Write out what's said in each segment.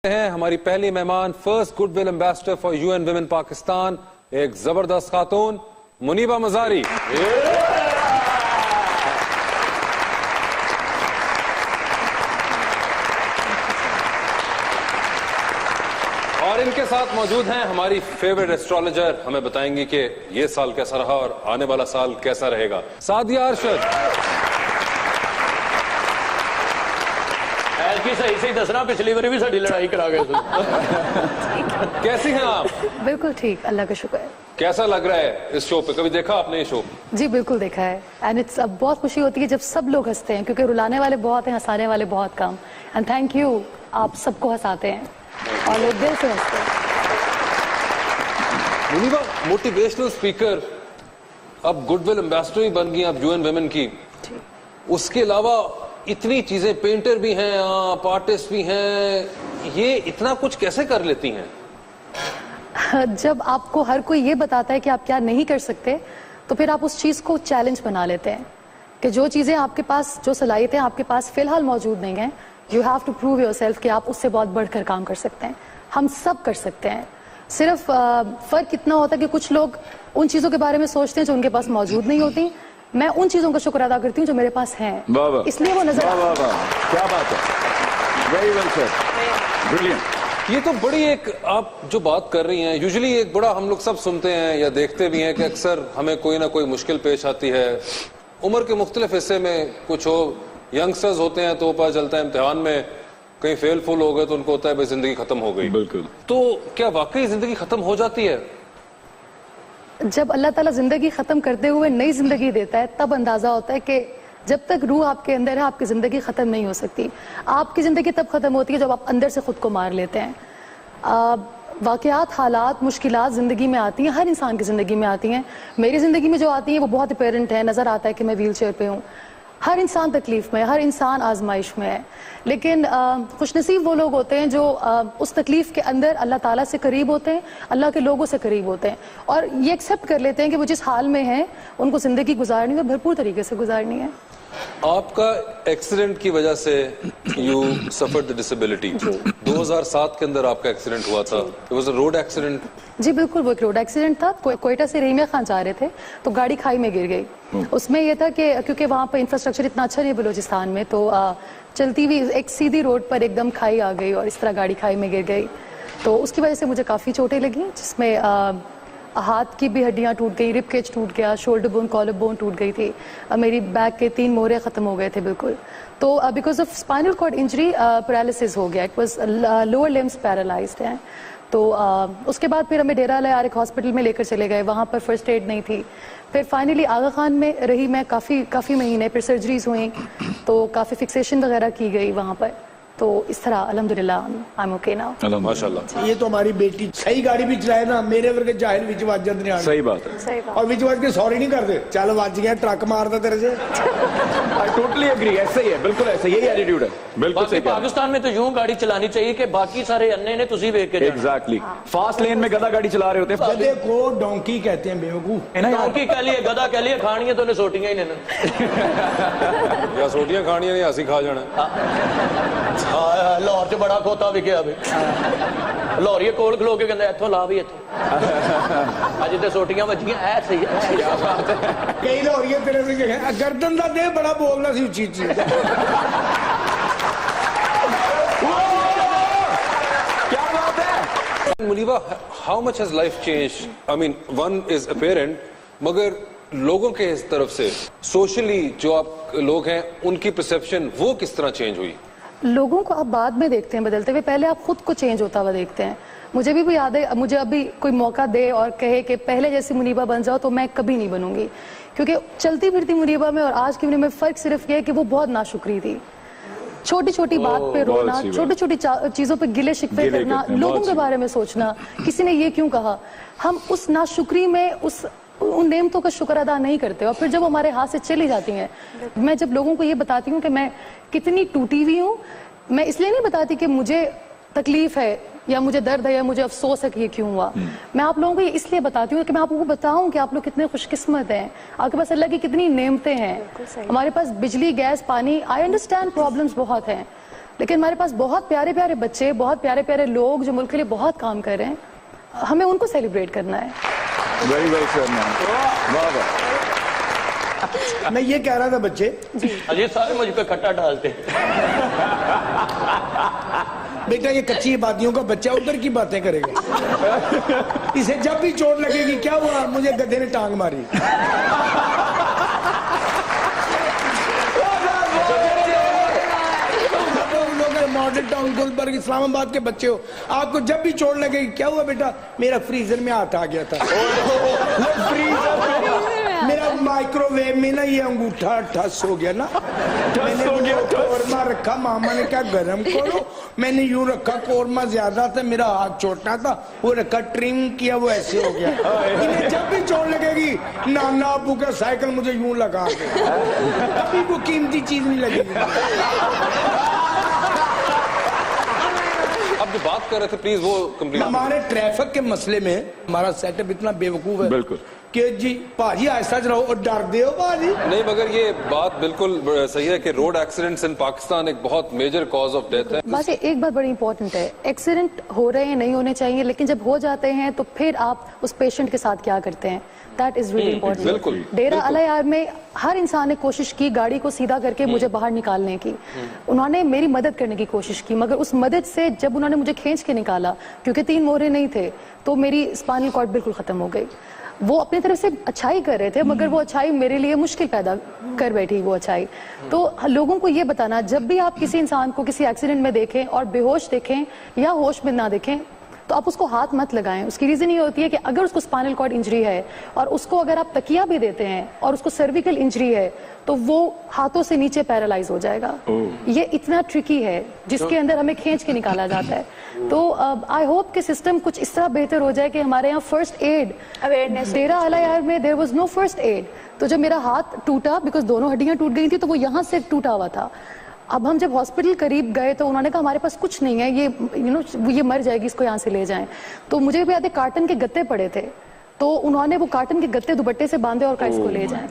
ہیں ہماری پہلی مہمان first good will ambassador for UN women Pakistan, ایک زبردست خاتون منیبہ مزاری۔ اور ان کے ساتھ موجود ہیں ہماری فیوریٹ ایسٹرالوجر، ہمیں بتائیں گی کہ یہ سال کیسا رہا اور آنے والا سال کیسا رہے گا، سعدیہ ارشد۔ صحیح صحیح دسنا، پچھلی بار بھی ساری لڑائی کرا گئے تھے۔ کیسی ہیں آپ؟ بالکل ٹھیک، اللہ کا شکر ہے۔ کیسا لگ رہا ہے اس شو پہ؟ کبھی دیکھا آپ نے یہ شو؟ جی بالکل دیکھا ہے، اینڈ اٹس بہت خوشی ہوتی ہے جب سب لوگ ہنستے ہیں، کیونکہ رلانے والے بہت ہیں، ہنسانے والے بہت کم، اینڈ تھینک یو، آپ سب کو ہنساتے ہیں اور لوگ دل سے ہنستے ہیں۔ منیبہ موٹیویشنل اسپیکر، اب گڈ ول ایمبیسڈر ہی بن گئی آپ UN ویمن کی، اس کے علاوہ اتنی چیزیں، پینٹر بھی ہیں آپ، آرٹسٹ بھی ہیں، یہ اتنا کچھ کیسے کر لیتی ہیں؟ جب آپ کو ہر کوئی یہ بتاتا ہے کہ آپ کیا نہیں کر سکتے تو پھر آپ اس چیز کو چیلنج بنا لیتے ہیں کہ جو چیزیں آپ کے پاس، جو صلاحیتیں آپ کے پاس فی الحال موجود نہیں ہیں، you have to prove yourself کہ آپ اس سے بہت بڑھ کر کام کر سکتے ہیں۔ ہم سب کر سکتے ہیں، صرف فرق اتنا ہوتا ہے کہ کچھ لوگ ان چیزوں کے بارے میں سوچتے ہیں جو ان کے پاس موجود نہیں ہوتی، میں ان چیزوں کا شکر ادا کرتی ہوں جو میرے پاس ہیں، اس لیے وہ نظر کیا بات ہے، ویری ویل سیڈ، بریلینٹ۔ یہ تو بڑی ایک آپ جو بات کر رہی ہیں، یوزلی ایک بڑا ہم لوگ سب سنتے ہیں یا دیکھتے بھی ہیں کہ اکثر ہمیں کوئی نہ کوئی مشکل پیش آتی ہے، عمر کے مختلف حصے میں کچھ ہو، ینگسٹرز ہوتے ہیں تو پتہ چلتا ہے امتحان میں کہیں فیل فل ہو گئے تو ان کو ہوتا ہے بھائی زندگی ختم ہو گئی۔ بالکل۔ تو کیا واقعی زندگی ختم ہو جاتی ہے؟ جب اللہ تعالیٰ زندگی ختم کرتے ہوئے نئی زندگی دیتا ہے تب اندازہ ہوتا ہے کہ جب تک روح آپ کے اندر ہے آپ کی زندگی ختم نہیں ہو سکتی۔ آپ کی زندگی تب ختم ہوتی ہے جب آپ اندر سے خود کو مار لیتے ہیں۔ واقعات، حالات، مشکلات زندگی میں آتی ہیں، ہر انسان کی زندگی میں آتی ہیں، میری زندگی میں جو آتی ہیں وہ بہت اپیرنٹ ہے، نظر آتا ہے کہ میں ویل چیئر پہ ہوں۔ ہر انسان تکلیف میں، ہر انسان آزمائش میں ہے، لیکن خوش نصیب وہ لوگ ہوتے ہیں جو اس تکلیف کے اندر اللہ تعالیٰ سے قریب ہوتے ہیں، اللہ کے لوگوں سے قریب ہوتے ہیں، اور یہ ایکسیپٹ کر لیتے ہیں کہ وہ جس حال میں ہیں ان کو زندگی گزارنی ہے، بھرپور طریقے سے گزارنی ہے۔ آپ کا ایکسیڈنٹ کی وجہ سے یو سفرڈ ڈسیبلٹی، 2007 کے اندر آپ کا ایکسیڈنٹ ہوا تھا، it was a road accident. جی بالکل، وہ ایک روڈ ایکسیڈنٹ تھا، کوئٹہ سے رحیمیہ خان جا رہے تھے تو گاڑی کھائی میں گر گئی۔ اس میں یہ تھا کہ کیونکہ وہاں پہ انفراسٹرکچر اتنا اچھا نہیں بلوچستان میں، تو چلتی ہوئی ایک سیدھی روڈ پر ایک دم کھائی آ گئی اور اس طرح گاڑی کھائی میں گر گئی، تو اس کی وجہ سے مجھے کافی چوٹیں لگیں، جس میں ہاتھ کی بھی ہڈیاں ٹوٹ گئی، رب کیج ٹوٹ گیا، شولڈر بون، کالر بون ٹوٹ گئی تھی، میری بیک کے 3 موہرے ختم ہو گئے تھے بالکل، تو because of spinal cord injury paralysis ہو گیا، it was lower limbs paralysed ہیں۔ تو اس کے بعد پھر ہمیں ڈیرہ العیار ایک ہاسپٹل میں لے کر چلے گئے، وہاں پر فرسٹ ایڈ نہیں تھی، پھر فائنلی آغا خان میں رہی میں کافی مہینے، پھر سرجریز ہوئیں تو کافی فکسیشن وغیرہ کی گئی وہاں پر، تو اس طرح الحمدللہ آئی ایم اوکے ناؤ۔ ماشاءاللہ۔ یہ تو ہماری بیٹی صحیح گاڑی بھی چلائے نا، میرے ورگے جاہل وچ وج جاندے نے، صحیح بات ہے، اور وچ وج کے سوری نہیں کرتے، چل وج گیا ٹرک ماردا تیرے سے۔ I totally agree، ایسا ہی ہے، بالکل ایسا، یہی ایٹیٹیوڈ ہے، بالکل صحیح۔ پاکستان میں تو یوں گاڑی چلانی چاہیے کہ باقی سارے انے نے تسی ویکھ کے جانا۔ ایگزیکٹلی، فاسٹ لین میں گدھا گاڑی چلا رہے ہوتے ہیں، گدھے کو ڈونکی کہتے ہیں، بیوقوف۔ ڈونکی کہہ لیے، گدھا کہہ لیے، کھانیاں تو نے سوٹیاں ہی نے، یا سوٹیاں کھانیاں نہیں، ہسی کھا جانا۔ لاہور چ بڑا کھوتا وکیا بھی، لاہوریے کول کھلو کے کہندا ایتھوں لا بھی ایتھوں، اج تے سوٹیاں وجیاں، اے صحیح ہے، کیا بات ہے۔ کئی لاہوریے تیرے سے کہ گردن دا دے بڑا بولنا سی اچھی اچھی۔ کیا بات ہے۔ Muniba, how much has life changed? I mean, one is apparent، مگر لوگوں کے طرف سے سوشلی جو آپ لوگ ہیں ان کی پرسیپشن وہ کس طرح چینج ہوئی؟ لوگوں کو آپ بعد میں دیکھتے ہیں بدلتے ہوئے، پہلے آپ خود کو چینج ہوتا ہوا دیکھتے ہیں۔ مجھے بھی یاد ہے، مجھے ابھی کوئی موقع دے اور کہے کہ پہلے جیسی منیبہ بن جاؤ تو میں کبھی نہیں بنوں گی، کیونکہ چلتی پھرتی منیبہ میں اور آج کی منیبہ میں فرق صرف یہ ہے کہ وہ بہت ناشکری تھی، چھوٹی چھوٹی بات پہ رونا، چھوٹی چھوٹی چیزوں پہ گلے شکوے کرنا، لوگوں کے بارے میں سوچنا، کسی نے یہ کیوں کہا، ہم اس ناشکری میں ان نعمتوں کا شکر ادا نہیں کرتے، اور پھر جب ہمارے ہاتھ سے چلی جاتی ہیں، میں جب لوگوں کو یہ بتاتی ہوں کہ میں کتنی ٹوٹی ہوئی ہوں، میں اس لیے نہیں بتاتی کہ مجھے تکلیف ہے یا مجھے درد ہے یا مجھے افسوس ہے کہ یہ کیوں ہوا، میں آپ لوگوں کو یہ اس لیے بتاتی ہوں کہ میں آپ کو بتاؤں کہ آپ لوگ کتنے خوش قسمت ہیں، آپ کے پاس اللہ کی کتنی نعمتیں ہیں، ہمارے پاس بجلی، گیس، پانی، آئی انڈرسٹینڈ پرابلمس بہت ہیں، लेकिन हमारे पास बहुत प्यारे प्यारे बच्चे, बहुत प्यारे प्यारे लोग जो मुल्क के लिए बहुत काम कर रहे हैं, हमें उनको सेलिब्रेट करना है। वेरी वेल सर मैम, वाह वाह। मैं ये कह रहा था बच्चे, अजय सारे मुझ पे खट्टा डालते हैं। बेटा ये कच्ची आबादियों का बच्चा उधर की बातें करेगा। इसे जब भी चोट लगेगी, क्या हुआ, मुझे गधे ने टांग मारी। मॉडल टाउन गुलबर्ग इस्लामाबाद के बच्चे हो, आपको जब भी चोट लगेगी, क्या हुआ बेटा, मेरा फ्रीजर में हाथ आ गया था। मेरा माइक्रोवेव में ना ये अंगूठा ठस हो गया ना, मैंने कोरमा रखा, मामा ने क्या गरम करो, मैंने यूं रखा, कोरमा ज्यादा था, मेरा हाथ छोटा था, वो रखा ट्रिम किया, वो ऐसे हो गया। इन्हें जब भी चोट लगेगी, नाना अबू का साइकिल मुझे यूं लगा के, कभी वो कीमती चीज नहीं लगेगी। आप जो बात कर रहे थे प्लीज वो कंप्लीट। हमारे ट्रैफिक के मसले में हमारा सेटअप इतना बेवकूफ है बिल्कुल कि जी भाजी ऐसा रहो और डर दे हो भाजी। नहीं, मगर ये बात बिल्कुल सही है कि रोड एक्सीडेंट्स इन पाकिस्तान एक बहुत मेजर कॉज ऑफ डेथ है। बस एक बात बड़ी इंपॉर्टेंट है, एक्सीडेंट हो रहे हैं, नहीं होने चाहिए, लेकिन जब हो जाते हैं तो फिर आप उस पेशेंट के साथ क्या करते हैं, दैट इज रियली इंपॉर्टेंट। बिल्कुल। डेरा अल-यार में हर इंसान ने कोशिश की गाड़ी को सीधा करके मुझे बाहर निकालने की, उन्होंने मेरी मदद करने की कोशिश की, मगर उस मदद से जब उन्होंने मुझे खींच के निकाला, क्योंकि 3 मोहरे नहीं थे, तो मेरी स्पाइनल कॉर्ड बिल्कुल खत्म हो गई। वो अपनी तरफ से अच्छाई कर रहे थे, मगर वो अच्छाई मेरे लिए मुश्किल पैदा कर बैठी वो अच्छाई। तो लोगों को ये बताना, जब भी आप किसी इंसान को किसी एक्सीडेंट में देखें और बेहोश देखें या होश में ना देखें, तो आप उसको हाथ मत लगाएं। उसकी रीजन ये होती है कि अगर उसको स्पाइनल कॉर्ड इंजरी है और उसको अगर आप तकिया भी देते हैं और उसको सर्विकल इंजरी है, तो वो हाथों से नीचे पैरालाइज हो जाएगा। ये इतना ट्रिकी है जिसके अंदर हमें खींच के निकाला जाता है। तो आई होप कि सिस्टम कुछ इस तरह बेहतर हो जाए कि हमारे यहाँ first aid awareness, Dera Allahyar में there was no first aid. तो जब मेरा हाथ टूटा, बिकॉज दोनों हड्डियां टूट गई थी, तो वो यहाँ से टूटा हुआ था। अब हम जब हॉस्पिटल करीब गए तो उन्होंने कहा हमारे पास कुछ नहीं है, ये ये मर जाएगी, इसको यहाँ से ले जाएं। तो मुझे भी याद है कार्टन के गत्ते पड़े थे, तो उन्होंने वो कार्टन के गत्ते दुपट्टे से बांधे और कहा इसको ले जाएं।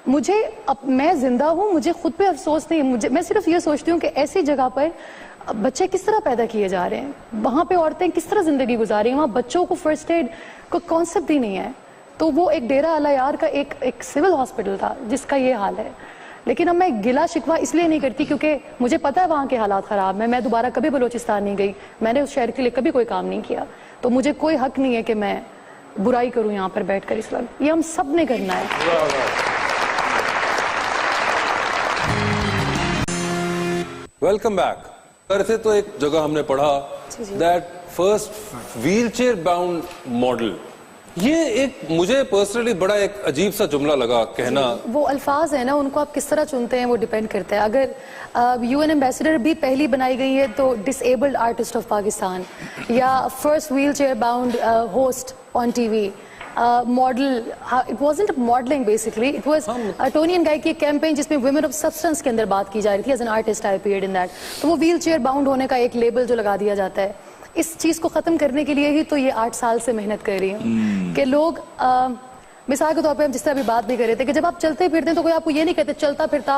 मुझे अब मैं जिंदा हूँ, मुझे खुद पे अफसोस नहीं है, मैं सिर्फ ये सोचती हूँ कि ऐसी जगह पर बच्चे किस तरह पैदा किए जा रहे हैं, वहाँ पे औरतें किस तरह जिंदगी गुजारी हैं, वहाँ बच्चों को फर्स्ट एड का कॉन्सेप्ट ही नहीं है। तो वो एक डेरा अल-यार का एक सिविल हॉस्पिटल था जिसका ये हाल है। लेकिन अब मैं गिला शिकवा इसलिए नहीं करती क्योंकि मुझे पता है वहाँ के हालात ख़राब हैं। मैं दोबारा कभी बलूचिस्तान नहीं गई, मैंने उस शहर के लिए कभी कोई काम नहीं किया, तो मुझे कोई हक नहीं है कि मैं बुराई करूँ यहाँ पर बैठकर इस वक्त। ये हम सब ने करना है। Welcome back. करते तो एक जगह हमने पढ़ा that first wheelchair bound model, ये एक मुझे पर्सनली बड़ा एक अजीब सा जुमला लगा कहना। वो अल्फाज है ना, उनको आप किस तरह चुनते हैं वो डिपेंड करता है। अगर यूएन एम्बेसडर भी पहली बनाई गई है तो डिसेबल्ड आर्टिस्ट ऑफ पाकिस्तान, या first wheelchair bound host on TV, model, it wasn't modelling basically, it was Toni and Guy की कैंपेन जिसमें वुमेन ऑफ सब्सटेंस के अंदर बात की जा रही थी as an artist I appeared in that. तो वो व्हील चेयर बाउंड होने का एक लेबल जो लगा दिया जाता है, इस चीज को खत्म करने के लिए ही तो ये 8 साल से मेहनत कर रही हूँ कि लोग मिसाल के तौर पे हम जिस तरह अभी बात भी कर रहे थे कि जब आप चलते फिरते हैं तो कोई आपको ये नहीं कहते चलता फिरता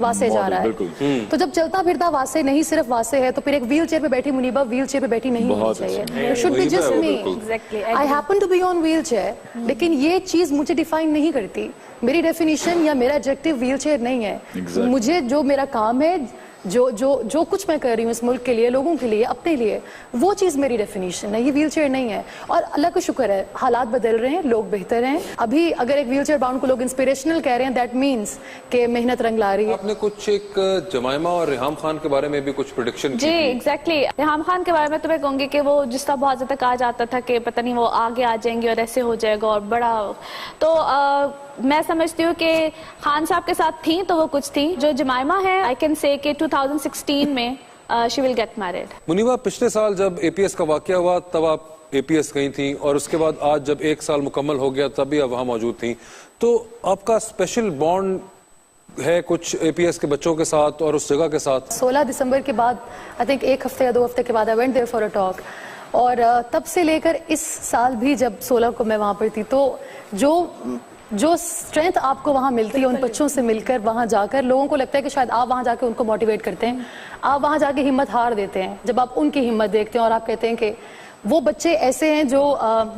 वासे जा रहा है। तो जब चलता फिरता वासे नहीं सिर्फ वासे है, तो फिर एक व्हील चेयर पे बैठी मुनीबा व्हील चेयर पे बैठी नहीं होनी चाहिए। It should be just me, I happen to be on wheelchair, लेकिन ये चीज मुझे डिफाइन नहीं करती। मेरी डेफिनेशन या मेरा एडजेक्टिव व्हील चेयर नहीं है। मुझे जो मेरा काम है, जो कुछ मैं कर रही हूँ इस मुल्क के लिए, लोगों के लिए, अपने लिए, वो चीज़ मेरी डेफिनेशन है, ये व्हील चेयर नहीं है। और अल्लाह का शुक्र है हालात बदल रहे हैं, लोग बेहतर हैं। अभी अगर एक व्हील चेयर बाउंड को लोग इंस्पिरेशनल कह रहे हैं, दैट मीन्स कि मेहनत रंग ला रही है। आपने कुछ एक जमाइमा और रिहाम खान के बारे में भी कुछ प्रेडिक्शन की? जी एग्जैक्टली। रिहाम खान के बारे में तो मैं कहूँगी कि वो जिस तरह बहुत ज़्यादा कहा जाता था कि पता नहीं वो आगे आ जाएंगे और ऐसे हो जाएगा और बड़ा, तो मैं समझती हूँ कि खान साहब के साथ थी तो वो कुछ थी। जो जमाइमा है, आई कैन से कि 2016 में she will get married. Muniba, पिछले साल जब एपीएस का वाकया हुआ तब आप एपीएस गई थी, और उसके बाद आज जब 1 साल मुकम्मल हो गया तब भी आप वहाँ मौजूद थी, तो आपका स्पेशल बॉन्ड है कुछ एपीएस के बच्चों के साथ और उस जगह के साथ? 16 दिसंबर के बाद आई थिंक 1 हफ्ते या 2 हफ्ते के बाद I went there for a talk, और तब से लेकर इस साल भी जब 16 को मैं वहाँ पर थी, तो जो स्ट्रेंथ आपको वहाँ मिलती है उन बच्चों से मिलकर, वहाँ जाकर लोगों को लगता है कि शायद आप वहाँ जाके उनको मोटिवेट करते हैं, आप वहाँ जाके हिम्मत हार देते हैं जब आप उनकी हिम्मत देखते हैं और आप कहते हैं कि वो बच्चे ऐसे हैं जो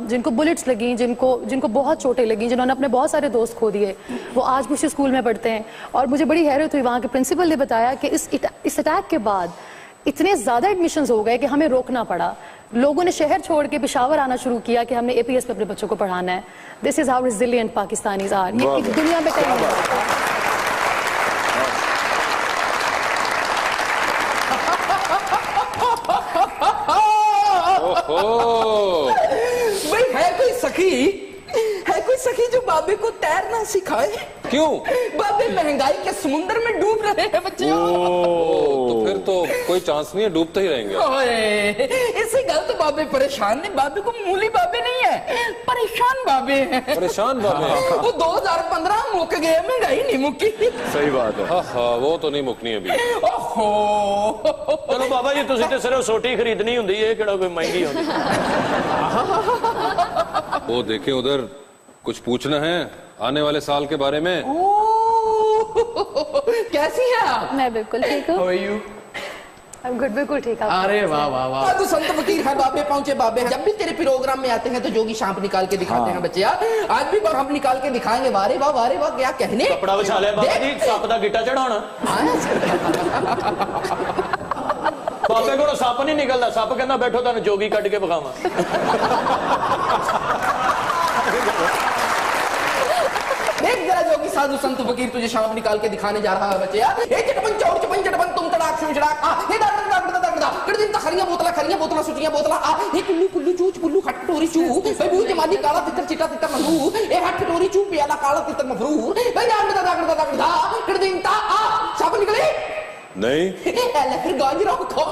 जिनको बुलेट्स लगी, जिनको बहुत चोटें लगी, जिन्होंने अपने बहुत सारे दोस्त खो दिए, वो आज मुझसे स्कूल में पढ़ते हैं। और मुझे बड़ी हैरत हुई, वहाँ के प्रिंसिपल ने बताया कि इस अटैक के बाद इतने ज़्यादा एडमिशन्स हो गए कि हमें रोकना पड़ा। लोगों ने शहर छोड़ के पेशावर आना शुरू किया कि हमने APS में अपने बच्चों को पढ़ाना है। This is how resilient Pakistanis are. ये दुनिया में कहीं नहीं होता। भाई है कोई सखी जो बाबे को तैरना सिखाए? क्यों? बाबे महंगाई के समुद्र में डूब रहे हैं बच्चे। तो फिर तो कोई चांस नहीं है, डूबते ही रहेंगे। ओए, इसी गल तो बाबे परेशान ने। बाबे को मूली बाबे नहीं है, परेशान बाबे हैं। परेशान बाबे वो 2015 मुक गए, महंगाई नहीं मुकी। सही बात है। हाँ, वो तो नहीं मुकनी अभी। ओहो, चलो बाबा जी, तुसी ते सिर्फ सोटी खरीदनी हुंदी है, किहड़ा कोई महंगी होंदी। वो देखे उधर, कुछ पूछना है आने वाले साल के बारे में? कैसी है आप? मैं बिल्कुल ठीक हूँ। गुड, बिल्कुल ठीक है। अरे वाह वाह वाह, तू संत फकीर है। बाबे पहुंचे बाबे हैं। जब भी तेरे प्रोग्राम में आते हैं तो जोगी सांप निकाल के दिखाते हैं बच्चे। यार आज भी सांप निकाल के दिखाएंगे। वारे वाह क्या कहने। कपड़ा बिछा लिया बाबा जी, सप दा गिट्टा चढ़ाना। बाबे को सप नहीं निकलता, सप कहना बैठो तुहानू जोगी कट के बखावा। देख जरा जोगी साधु संत फकीर तुझे सांप निकाल के दिखाने जा रहा है बच्चे। यार ए चटपन चौड़ चपन चटपन तुम तड़ाक सुचड़ाक आ हे दाड़ कर दिन तक खरिया बोतला सुटिया बोतला आ हे कुल्लू चूच पुल्लू खट टोरी चू भाई बूझ मादी काला तितर चिटा तितर मधु ए हट टोरी चू पियाला काला तितर मफरूर भाई दाड़ कर दिन ता आ सांप निकले नहीं। एले फिर गाजरा खा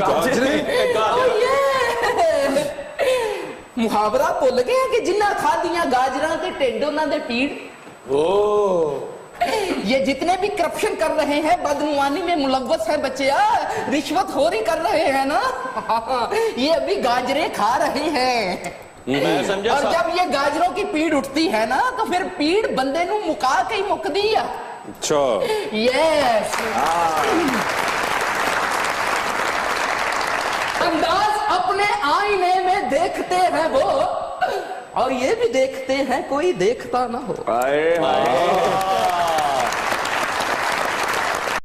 गाजरे मुहावरा भुल गया कि जिन्ना खादियां गाजरा ते टिंड उन्हां दे पीड़। ये जितने भी करप्शन कर रहे हैं, बदनुमानी में मुलव्वस है बच्चे, रिश्वत खोरी कर रहे हैं ना, ये अभी गाजरे खा रहे हैं। मैं समझा। और जब ये गाजरों की पीड़ उठती है ना तो फिर पीड़ बंदे नू मुका के ही मुकदी है। अच्छा, यस। अंदाज अपने आईने में देखते हैं वो, और ये भी देखते हैं कोई देखता ना हो। हाय हाय